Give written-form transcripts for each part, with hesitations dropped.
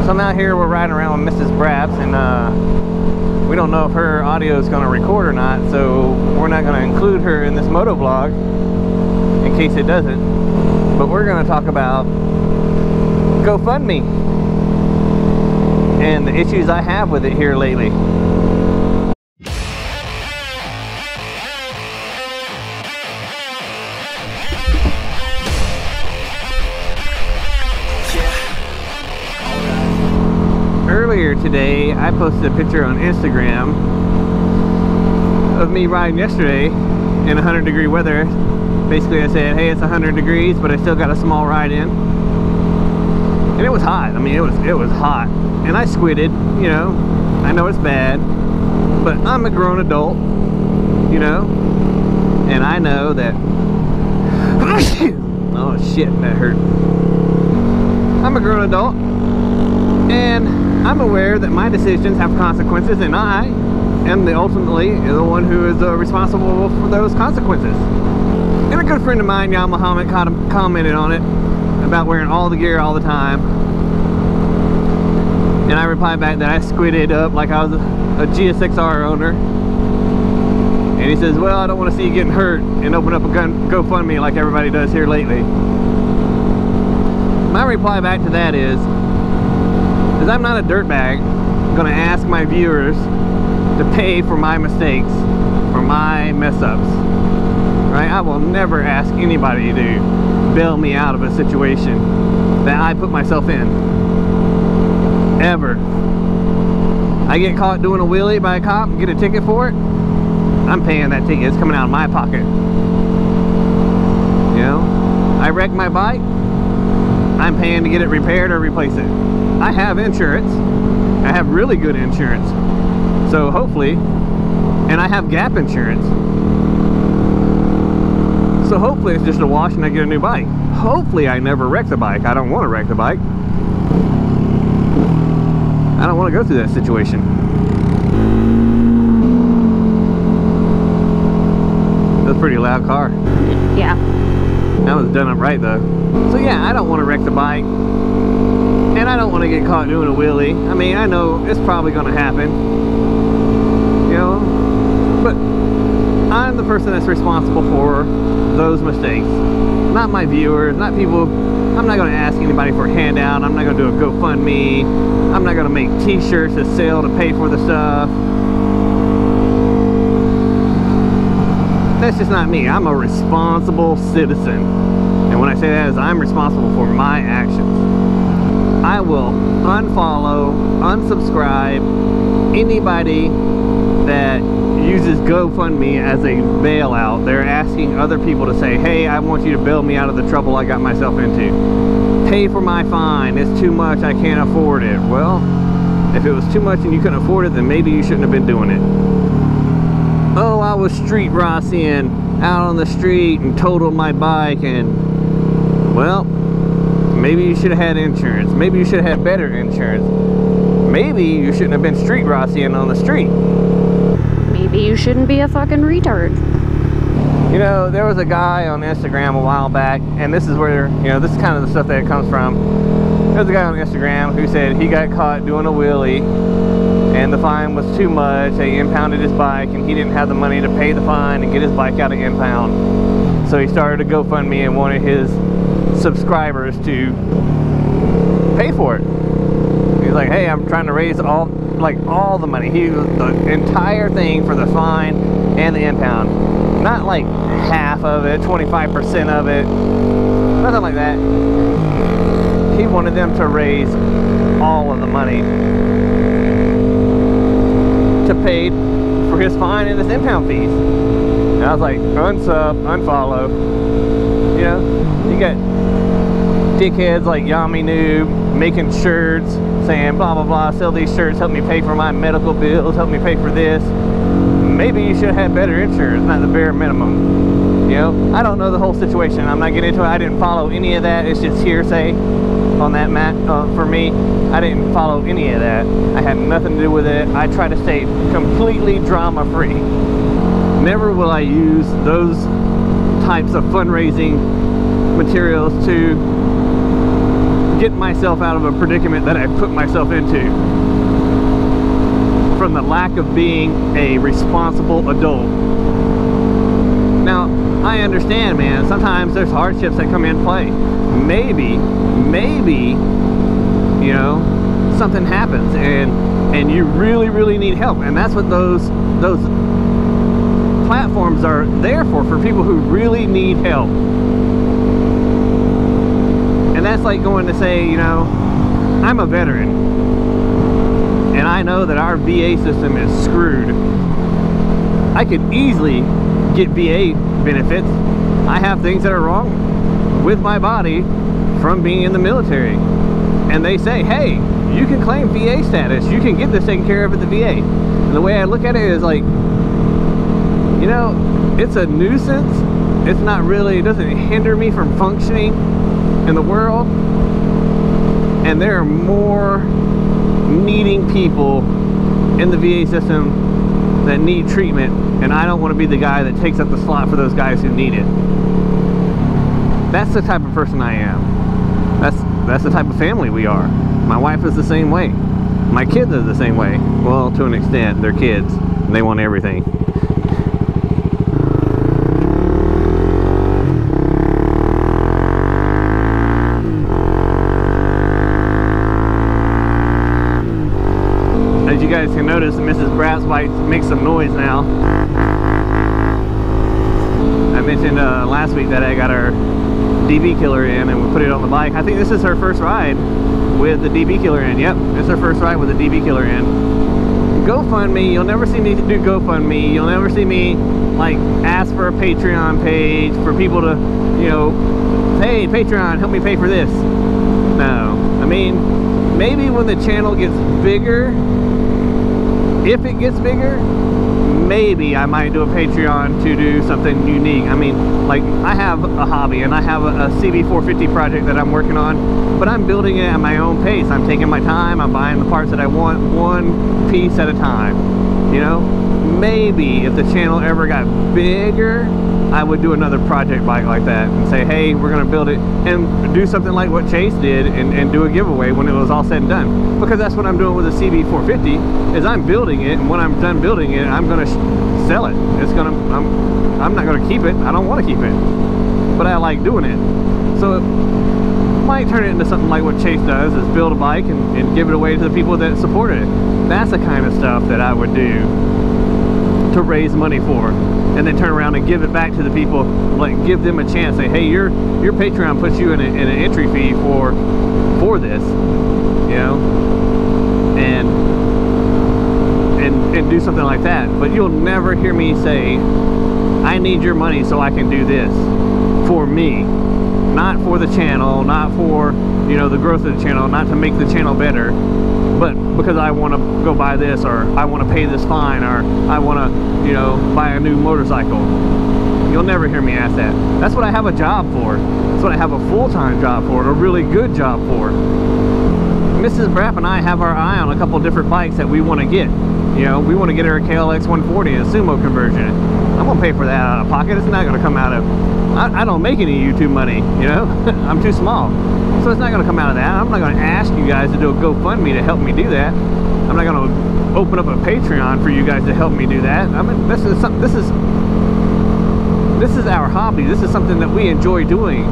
So I'm out here, we're riding around with Mrs. Braps, and we don't know if her audio is going to record or not, so we're not going to include her in this moto vlog in case it doesn't. But we're going to talk about GoFundMe and the issues I have with it here lately. Earlier today, I posted a picture on Instagram of me riding yesterday in 100-degree weather. Basically, I said, hey, it's 100 degrees, but I still got a small ride in. And it was hot. I mean, it was hot. And I squidded, you know. I know it's bad, but I'm a grown adult, you know. And I know that... oh, shit, that hurt. I'm a grown adult. And I'm aware that my decisions have consequences, and I am ultimately the one who is responsible for those consequences. And a good friend of mine, Yamaha, commented on it about wearing all the gear all the time. And I replied back that I squidded up like I was a GSXR owner. And he says, well, I don't want to see you getting hurt and open up a GoFundMe like everybody does here lately. My reply back to that is I'm not a dirtbag. I'm going to ask my viewers to pay for my mistakes, for my mess-ups. Right? I will never ask anybody to bail me out of a situation that I put myself in. Ever. I get caught doing a wheelie by a cop and get a ticket for it, I'm paying that ticket. It's coming out of my pocket. You know? I wreck my bike, I'm paying to get it repaired or replace it. I have insurance. I have really good insurance. So hopefully, and I have gap insurance. So hopefully it's just a wash and I get a new bike. Hopefully I never wreck the bike. I don't want to wreck the bike. I don't want to go through that situation. That's a pretty loud car. Yeah. That was done up right though. So yeah, I don't want to wreck the bike. And I don't want to get caught doing a wheelie. I mean, I know it's probably going to happen. You know? But I'm the person that's responsible for those mistakes. Not my viewers, not people. I'm not going to ask anybody for a handout. I'm not going to do a GoFundMe. I'm not going to make t-shirts to sell to pay for the stuff. That's just not me. I'm a responsible citizen. And when I say that is I'm responsible for my actions. I will unfollow, unsubscribe anybody that uses GoFundMe as a bailout. They're asking other people to say, hey, I want you to bail me out of the trouble I got myself into. Pay for my fine. It's too much. I can't afford it. Well, if it was too much and you couldn't afford it, then maybe you shouldn't have been doing it. Oh, I was street rossing out on the street and totaled my bike and, well, maybe you should have had insurance. Maybe you should have had better insurance. Maybe you shouldn't have been street rossing on the street. Maybe you shouldn't be a fucking retard. You know, there was a guy on Instagram a while back, and this is where, you know, this is kind of the stuff that it comes from. There's a guy on Instagram who said he got caught doing a wheelie, and the fine was too much. They impounded his bike, and he didn't have the money to pay the fine and get his bike out of impound. So he started a GoFundMe and wanted his subscribers to pay for it. He's like, hey, I'm trying to raise all the money. He was the entire thing for the fine and the impound. Not like half of it, 25% of it, nothing like that. He wanted them to raise all of the money to pay for his fine and his impound fees. And I was like, unsub, unfollow. You know, you got dickheads like Yami Noob making shirts saying blah blah blah, sell these shirts, help me pay for my medical bills, help me pay for this. Maybe you should have had better insurance, not the bare minimum. You know, I don't know the whole situation. I'm not getting into it. I didn't follow any of that. It's just hearsay on that for me. I didn't follow any of that. I had nothing to do with it. I try to stay completely drama free. Never will I use those types of fundraising materials to get myself out of a predicament that I put myself into from the lack of being a responsible adult. Now, I understand, man, sometimes there's hardships that come in play. Maybe, you know, something happens and you really need help, and that's what those platforms are there for people who really need help. And that's like going to say, you know, I'm a veteran and I know that our VA system is screwed. I could easily get VA benefits. I have things that are wrong with my body from being in the military, and they say, hey, you can claim VA status, you can get this taken care of at the VA. And the way I look at it is like, you know, it's a nuisance. It's not really, it doesn't hinder me from functioning in the world, and there are more needing people in the VA system that need treatment, and I don't want to be the guy that takes up the slot for those guys who need it. That's the type of person I am. That's the type of family we are. My wife is the same way. My kids are the same way. Well, to an extent, they're kids and they want everything. As you guys can notice, Mrs. Braps bike makes some noise now. I mentioned last week that I got our DB killer in and we put it on the bike. I think this is her first ride with the DB killer in. Yep, it's her first ride with the DB killer in. GoFundMe, you'll never see me do GoFundMe. You'll never see me like ask for a Patreon page for people to, you know, hey, Patreon, help me pay for this. No, I mean, maybe when the channel gets bigger, if it gets bigger, maybe I might do a Patreon to do something unique. I mean, like, I have a hobby and I have a CB300F project that I'm working on, but I'm building it at my own pace. I'm taking my time, I'm buying the parts that I want, one piece at a time, you know? Maybe if the channel ever got bigger, I would do another project bike like that and say, hey, we're gonna build it and do something like what Chase did and do a giveaway when it was all said and done. Because that's what I'm doing with the CB300, is I'm building it, and when I'm done building it, I'm gonna sell it. It's gonna, I'm not gonna keep it. I don't want to keep it, but I like doing it. So it might turn it into something like what Chase does, is build a bike and give it away to the people that supported it. That's the kind of stuff that I would do to raise money for, and then turn around and give it back to the people, like give them a chance. Say, hey, your Patreon puts you in an entry fee for this, you know, and do something like that. But you'll never hear me say, I need your money so I can do this for me, not for the channel, not for, you know, the growth of the channel, not to make the channel better, but because I want to go buy this, or I want to pay this fine, or I want to, you know, buy a new motorcycle. You'll never hear me ask that. That's what I have a job for. That's what I have a full-time job for, a really good job for. Mrs. Brap and I have our eye on a couple different bikes that we want to get. You know, we want to get her a KLX 140, a sumo conversion. I'm going to pay for that out of pocket. It's not going to come out of, I don't make any YouTube money, you know. I'm too small. So it's not going to come out of that. I'm not going to ask you guys to do a GoFundMe to help me do that. I'm not going to open up a Patreon for you guys to help me do that. I mean, this is our hobby. This is something that we enjoy doing.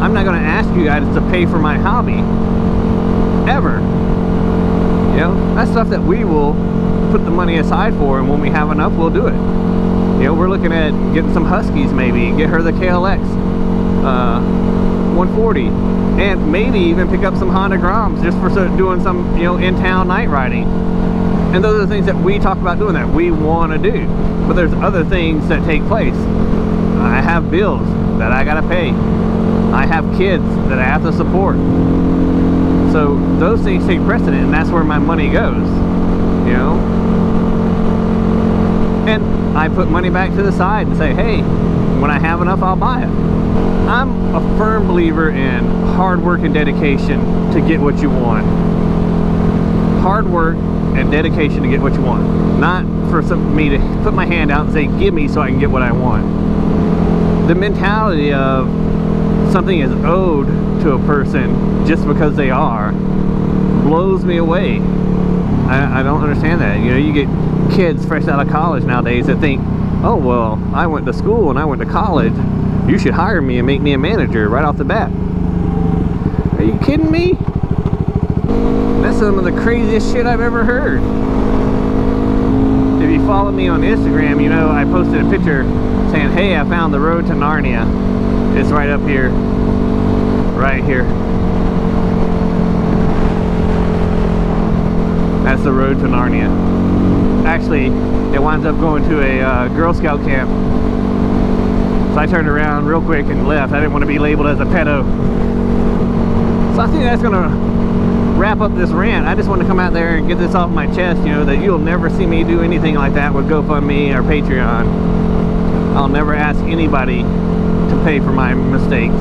I'm not going to ask you guys to pay for my hobby, ever. You know, that's stuff that we will put the money aside for, and when we have enough, we'll do it. You know, we're looking at getting some Huskies, maybe get her the KLX 140, and maybe even pick up some Honda Groms just for doing some, you know, in-town night riding. And those are the things that we talk about doing, that we want to do. But there's other things that take place. I have bills that I gotta pay. I have kids that I have to support. So those things take precedent, and that's where my money goes, you know. And I put money back to the side and say, hey, when I have enough, I'll buy it. I'm a firm believer in hard work and dedication to get what you want. Hard work and dedication to get what you want. Not for me to put my hand out and say, give me so I can get what I want. The mentality of something is owed to a person just because they are blows me away. I don't understand that. You know, you get kids fresh out of college nowadays that think, oh, well, I went to school and I went to college. You should hire me and make me a manager right off the bat. Are you kidding me? That's some of the craziest shit I've ever heard. If you follow me on Instagram, you know I posted a picture saying, hey, I found the road to Narnia. It's right up here. Right here. That's the road to Narnia. Actually, it winds up going to a Girl Scout camp. So I turned around real quick and left. I didn't want to be labeled as a pedo. So I think that's going to wrap up this rant. I just want to come out there and get this off my chest, you know, that you'll never see me do anything like that with GoFundMe or Patreon. I'll never ask anybody to pay for my mistakes.